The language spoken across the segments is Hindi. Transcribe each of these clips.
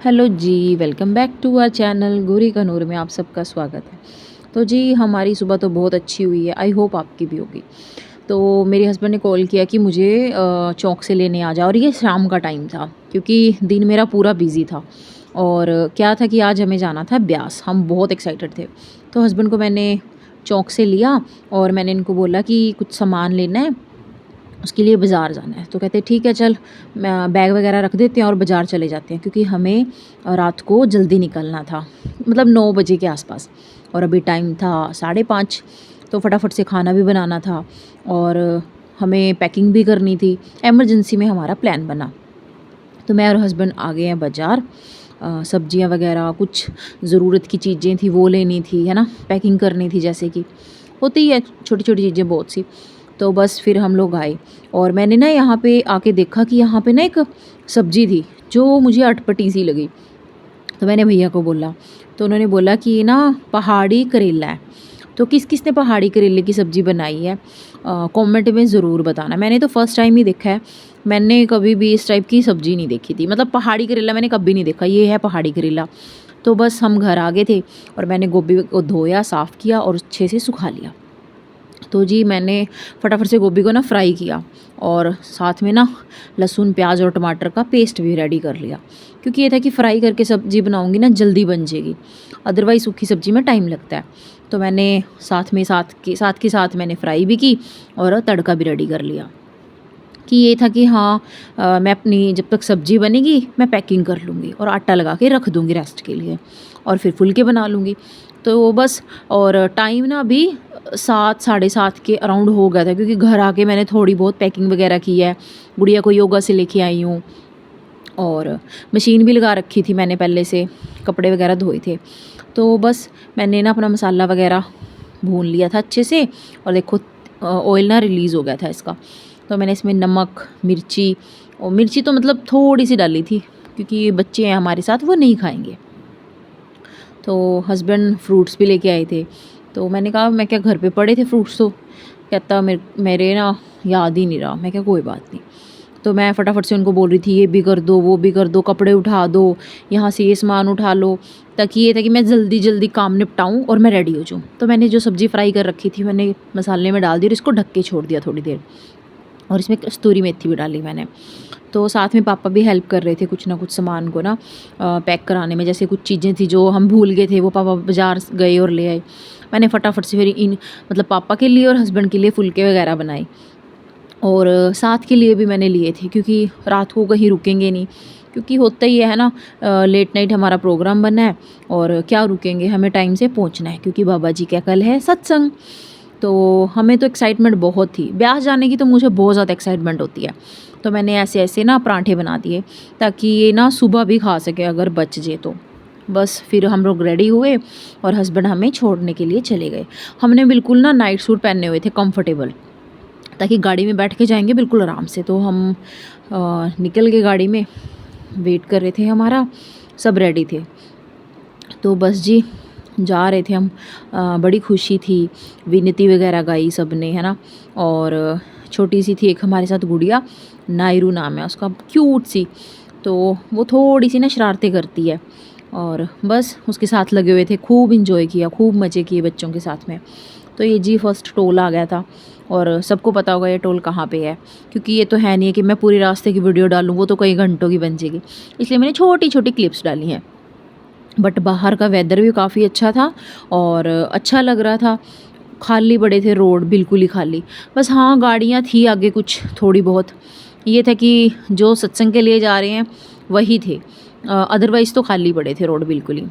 Hello ji, welcome back to our channel Gauri का नूर में आप सबका स्वागत है। तो जी हमारी सुबह तो बहुत अच्छी हुई है, आई होप आपकी भी होगी। तो मेरे हस्बैंड ने कॉल किया कि मुझे चौक से लेने आ जाओ और ये शाम का टाइम था क्योंकि दिन मेरा पूरा बिज़ी था। और क्या था कि आज हमें जाना था ब्यास, हम बहुत एक्साइटेड थे। तो हस्बैंड को मैंने चौक से लिया और मैंने इनको बोला कि कुछ सामान लेना है, उसके लिए बाज़ार जाना है। तो कहते ठीक है चल, मैं बैग वगैरह रख देते हैं और बाज़ार चले जाते हैं क्योंकि हमें रात को जल्दी निकलना था, मतलब 9 बजे के आसपास। और अभी टाइम था 5:30, तो फटाफट से खाना भी बनाना था और हमें पैकिंग भी करनी थी। इमरजेंसी में हमारा प्लान बना। तो मैं और हस्बैंड आ गए हैं बाज़ार। सब्जियां वगैरह कुछ ज़रूरत की चीज़ें थी वो लेनी थी, है ना, पैकिंग करनी थी, जैसे कि होती ही है छोटी छोटी चीज़ें बहुत सी। तो बस फिर हम लोग आए और मैंने ना यहाँ पे आके देखा कि यहाँ पे ना एक सब्ज़ी थी जो मुझे अटपटी सी लगी। तो मैंने भैया को बोला, तो उन्होंने बोला कि ये ना पहाड़ी करेला है। तो किस किस ने पहाड़ी करेले की सब्ज़ी बनाई है, कमेंट में ज़रूर बताना। मैंने तो फर्स्ट टाइम ही देखा है, मैंने कभी भी इस टाइप की सब्ज़ी नहीं देखी थी, मतलब पहाड़ी करेला मैंने कभी नहीं देखा, ये है पहाड़ी करेला। तो बस हम घर आ गए थे और मैंने गोभी को धोया, साफ़ किया और अच्छे से सुखा लिया। तो जी मैंने फटाफट से गोभी को ना फ्राई किया और साथ में ना लहसुन प्याज और टमाटर का पेस्ट भी रेडी कर लिया, क्योंकि ये था कि फ्राई करके सब्ज़ी बनाऊंगी ना जल्दी बन जाएगी, अदरवाइज़ सूखी सब्ज़ी में टाइम लगता है। तो मैंने साथ के साथ मैंने फ्राई भी की और तड़का भी रेडी कर लिया कि ये था कि हाँ, मैं अपनी जब तक सब्ज़ी बनेगी मैं पैकिंग कर लूँगी और आटा लगा के रख दूँगी रेस्ट के लिए और फिर फुलके बना लूँगी। तो बस, और टाइम ना अभी 7 साढ़े 7 के अराउंड हो गया था क्योंकि घर आके मैंने थोड़ी बहुत पैकिंग वगैरह की है। गुड़िया को योगा से लेके आई हूँ और मशीन भी लगा रखी थी मैंने पहले से, कपड़े वगैरह धोए थे। तो बस मैंने ना अपना मसाला वगैरह भून लिया था अच्छे से और देखो ऑयल ना रिलीज़ हो गया था इसका। तो मैंने इसमें नमक, मिर्ची, और मिर्ची तो मतलब थोड़ी सी डाली थी क्योंकि बच्चे हैं हमारे साथ, वो नहीं खाएंगे। तो हस्बैंड फ्रूट्स भी लेके आए थे, तो मैंने कहा मैं क्या घर पे पड़े थे फ्रूट्स, तो कहता मेरे ना याद ही नहीं रहा। मैं क्या कोई बात नहीं। तो मैं फटाफट से उनको बोल रही थी ये भी कर दो, वो भी कर दो, कपड़े उठा दो, यहाँ से ये सामान उठा लो, ताकि ये था कि मैं जल्दी जल्दी काम निपटाऊँ और मैं रेडी हो जाऊँ। तो मैंने जो सब्ज़ी फ्राई कर रखी थी मैंने मसाले में डाल दी और इसको ढक के छोड़ दिया थोड़ी देर, और इसमें कस्तूरी मेथी भी डाली मैंने। तो साथ में पापा भी हेल्प कर रहे थे कुछ ना कुछ सामान को ना पैक कराने में, जैसे कुछ चीज़ें थी जो हम भूल गए थे वो पापा बाज़ार गए और ले आए। मैंने फटाफट से फिर इन मतलब पापा के लिए और हस्बैंड के लिए फुलके वगैरह बनाए और साथ के लिए भी मैंने लिए थे क्योंकि रात को कहीं रुकेंगे नहीं, क्योंकि होता ही है ना, लेट नाइट हमारा प्रोग्राम बना है और क्या रुकेंगे, हमें टाइम से पहुंचना है क्योंकि बाबा जी का कल है सत्संग। तो हमें तो एक्साइटमेंट बहुत थी ब्यास जाने की, तो मुझे बहुत ज़्यादा एक्साइटमेंट होती है। तो मैंने ऐसे ऐसे ना पराठे बना दिए ताकि ये ना सुबह भी खा सके अगर बच जे तो। बस फिर हम लोग रेडी हुए और हस्बैंड हमें छोड़ने के लिए चले गए। हमने बिल्कुल ना नाइट सूट पहने हुए थे कंफर्टेबल, ताकि गाड़ी में बैठ के जाएंगे बिल्कुल आराम से। तो हम निकल गए, गाड़ी में वेट कर रहे थे हमारा, सब रेडी थे। तो बस जी जा रहे थे हम, बड़ी खुशी थी, विनती वगैरह गाई सब ने, है ना। और छोटी सी थी एक हमारे साथ गुड़िया, नायरू नाम है उसका, क्यूट सी। तो वो थोड़ी सी ना शरारतें करती है और बस उसके साथ लगे हुए थे, खूब इंजॉय किया, खूब मज़े किए बच्चों के साथ में। तो ये जी फर्स्ट टोल आ गया था और सबको पता होगा ये टोल कहाँ पे है, क्योंकि ये तो है नहीं है कि मैं पूरी रास्ते की वीडियो डालूँ, वो तो कई घंटों की बन जाएगी, इसलिए मैंने छोटी छोटी क्लिप्स डाली हैं। बट बाहर का वेदर भी काफ़ी अच्छा था और अच्छा लग रहा था, खाली पड़े थे रोड, बिल्कुल ही खाली। बस हाँ गाड़ियाँ थी आगे कुछ थोड़ी बहुत, ये था कि जो सत्संग के लिए जा रहे हैं वही थे, अदरवाइज़ तो खाली पड़े थे रोड बिल्कुल ही।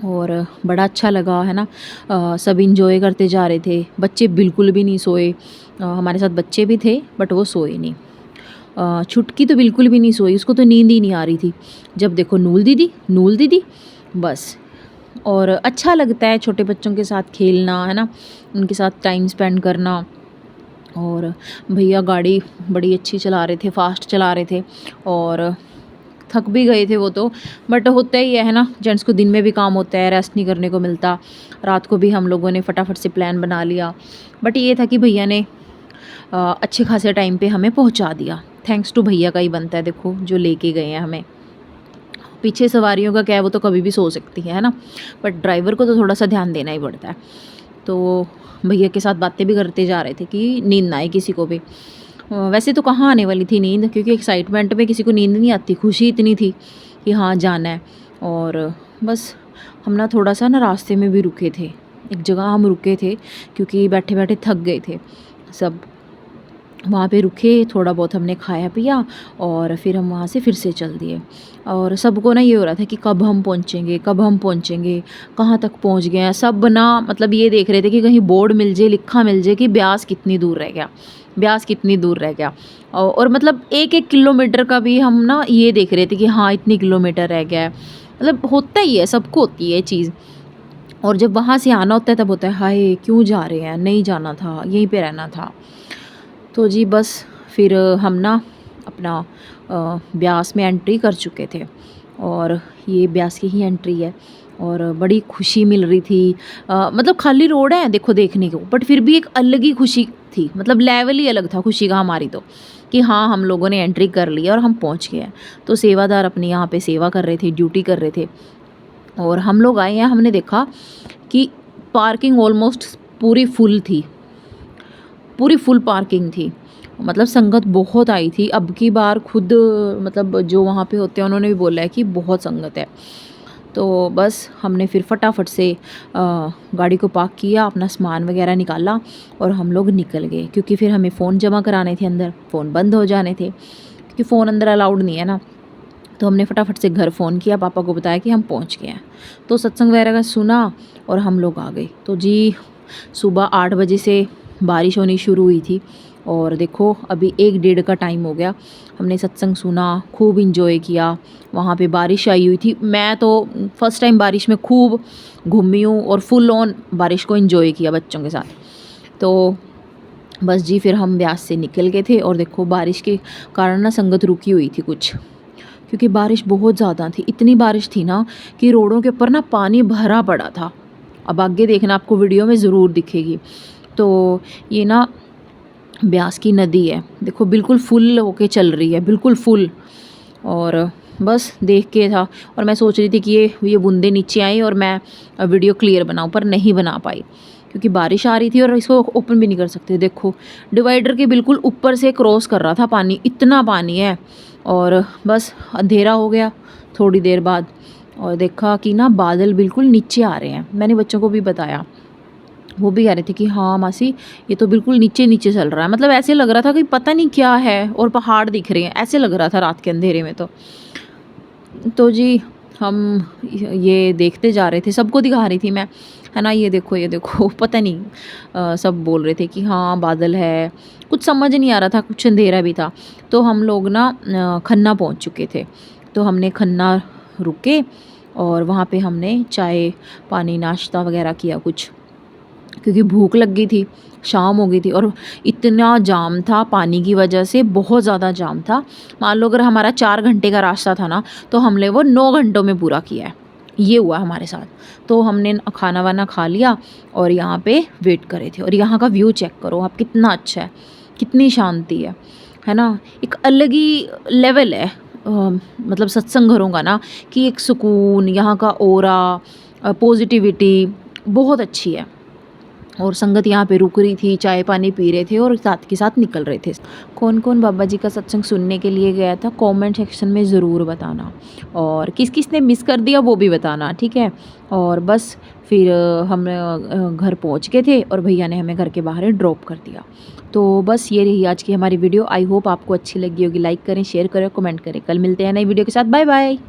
और बड़ा अच्छा लगा, है ना। सब इंजॉय करते जा रहे थे, बच्चे बिल्कुल भी नहीं सोए। हमारे साथ बच्चे भी थे बट वो सोए नहीं। छुटकी तो बिल्कुल भी नहीं सोई, उसको तो नींद ही नहीं आ रही थी। जब देखो नूल दीदी, नूल दीदी, बस। और अच्छा लगता है छोटे बच्चों के साथ खेलना, है ना, उनके साथ टाइम स्पेंड करना। और भैया गाड़ी बड़ी अच्छी चला रहे थे, फास्ट चला रहे थे और थक भी गए थे वो तो, बट होता ही है ना, जेंट्स को दिन में भी काम होता है, रेस्ट नहीं करने को मिलता। रात को भी हम लोगों ने फटाफट से प्लान बना लिया, बट ये था कि भैया ने अच्छे खासे टाइम पे हमें पहुंचा दिया। थैंक्स टू भैया का ही बनता है, देखो जो लेके गए हैं हमें। पीछे सवारियों का क्या है, वो तो कभी भी सो सकती है ना, बट ड्राइवर को तो थोड़ा सा ध्यान देना ही पड़ता है। तो भैया के साथ बातें भी करते जा रहे थे कि नींद ना आए किसी को भी। वैसे तो कहाँ आने वाली थी नींद, क्योंकि एक्साइटमेंट में किसी को नींद नहीं आती, खुशी इतनी थी कि हाँ जाना है। और बस हम ना थोड़ा सा ना रास्ते में भी रुके थे, एक जगह हम रुके थे क्योंकि बैठे बैठे थक गए थे सब। वहाँ पे रुके, थोड़ा बहुत हमने खाया पिया और फिर हम वहाँ से फिर से चल दिए। और सबको ना ये हो रहा था कि कब हम पहुँचेंगे, कब हम पहुँचेंगे, कहाँ तक पहुँच गए हैं। सब ना मतलब ये देख रहे थे कि कहीं बोर्ड मिल जाए, लिखा मिल जाए कि ब्यास कितनी दूर रह गया, ब्यास कितनी दूर रह गया। और मतलब 1-1 किलोमीटर का भी हम ना ये देख रहे थे कि हाँ इतनी किलोमीटर रह गया है। मतलब होता ही है, सबको होती है ये चीज़। और जब वहाँ से आना होता है तब होता है हाय क्यों जा रहे हैं, नहीं जाना था, यहीं पे रहना था। तो जी बस फिर हम ना अपना ब्यास में एंट्री कर चुके थे और ये ब्यास की ही एंट्री है और बड़ी खुशी मिल रही थी। मतलब खाली रोड है देखो देखने को, बट फिर भी एक अलग ही खुशी थी, मतलब लेवल ही अलग था खुशी का हमारी तो, कि हाँ हम लोगों ने एंट्री कर ली और हम पहुंच गए हैं। तो सेवादार अपनी यहाँ पे सेवा कर रहे थे, ड्यूटी कर रहे थे और हम लोग आए हैं। हमने देखा कि पार्किंग ऑलमोस्ट पूरी फुल थी, पूरी फुल पार्किंग थी, मतलब संगत बहुत आई थी। अब की बार खुद मतलब जो वहाँ पे होते हैं उन्होंने भी बोला है कि बहुत संगत है। तो बस हमने फिर फटाफट से गाड़ी को पार्क किया, अपना सामान वगैरह निकाला और हम लोग निकल गए, क्योंकि फिर हमें फ़ोन जमा कराने थे अंदर, फ़ोन बंद हो जाने थे क्योंकि फ़ोन अंदर अलाउड नहीं है ना। तो हमने फटाफट से घर फ़ोन किया, पापा को बताया कि हम पहुँच गए हैं। तो सत्संग वगैरह का सुना और हम लोग आ गए। तो जी सुबह 8 बजे से बारिश होनी शुरू हुई थी और देखो अभी 1-1:30 का टाइम हो गया। हमने सत्संग सुना, खूब इंजॉय किया। वहाँ पे बारिश आई हुई थी, मैं तो फर्स्ट टाइम बारिश में खूब घूमी हूँ और फुल ऑन बारिश को इंजॉय किया बच्चों के साथ। तो बस जी फिर हम ब्यास से निकल गए थे और देखो बारिश के कारण ना संगत रुकी हुई थी कुछ, क्योंकि बारिश बहुत ज़्यादा थी। इतनी बारिश थी ना कि रोडों के ऊपर ना पानी भरा पड़ा था। अब आगे देखना, आपको वीडियो में ज़रूर दिखेगी। तो ये ना ब्यास की नदी है, देखो बिल्कुल फुल होके चल रही है, बिल्कुल फुल। और बस देख के था और मैं सोच रही थी कि ये बूंदे नीचे आई और मैं वीडियो क्लियर बनाऊं, पर नहीं बना पाई क्योंकि बारिश आ रही थी और इसको ओपन भी नहीं कर सकते। देखो डिवाइडर के बिल्कुल ऊपर से क्रॉस कर रहा था पानी, इतना पानी है। और बस अंधेरा हो गया थोड़ी देर बाद और देखा कि ना बादल बिल्कुल नीचे आ रहे हैं। मैंने बच्चों को भी बताया, वो भी कह रहे थे कि हाँ मासी ये तो बिल्कुल नीचे नीचे चल रहा है। मतलब ऐसे लग रहा था कि पता नहीं क्या है और पहाड़ दिख रहे हैं, ऐसे लग रहा था रात के अंधेरे में। तो जी हम ये देखते जा रहे थे, सबको दिखा रही थी मैं, है ना, ये देखो ये देखो पता नहीं सब बोल रहे थे कि हाँ बादल है। कुछ समझ नहीं आ रहा था, कुछ अंधेरा भी था। तो हम लोग ना खन्ना पहुंच चुके थे। तो हमने खन्ना रुके और वहाँ पे हमने चाय पानी नाश्ता वगैरह किया कुछ, क्योंकि भूख लग गई थी, शाम हो गई थी और इतना जाम था पानी की वजह से, बहुत ज़्यादा जाम था। मान लो अगर हमारा 4 घंटे का रास्ता था ना, तो हमने वो 9 घंटों में पूरा किया है, ये हुआ हमारे साथ। तो हमने खाना वाना खा लिया और यहाँ पे वेट करे थे। और यहाँ का व्यू चेक करो आप, कितना अच्छा है, कितनी शांति है ना। एक अलग ही लेवल है मतलब सत्संग घरों का ना, कि एक सुकून, यहाँ का ओरा, पॉजिटिविटी बहुत अच्छी है। और संगत यहाँ पे रुक रही थी, चाय पानी पी रहे थे और साथ के साथ निकल रहे थे। कौन कौन बाबा जी का सत्संग सुनने के लिए गया था कमेंट सेक्शन में ज़रूर बताना, और किस किस ने मिस कर दिया वो भी बताना, ठीक है। और बस फिर हम घर पहुँच गए थे और भैया ने हमें घर के बाहर ड्रॉप कर दिया। तो बस ये रही आज की हमारी वीडियो। आई होप आपको अच्छी लगी होगी। लाइक करें, शेयर करें, कमेंट करें। कल मिलते हैं नई वीडियो के साथ। Bye bye.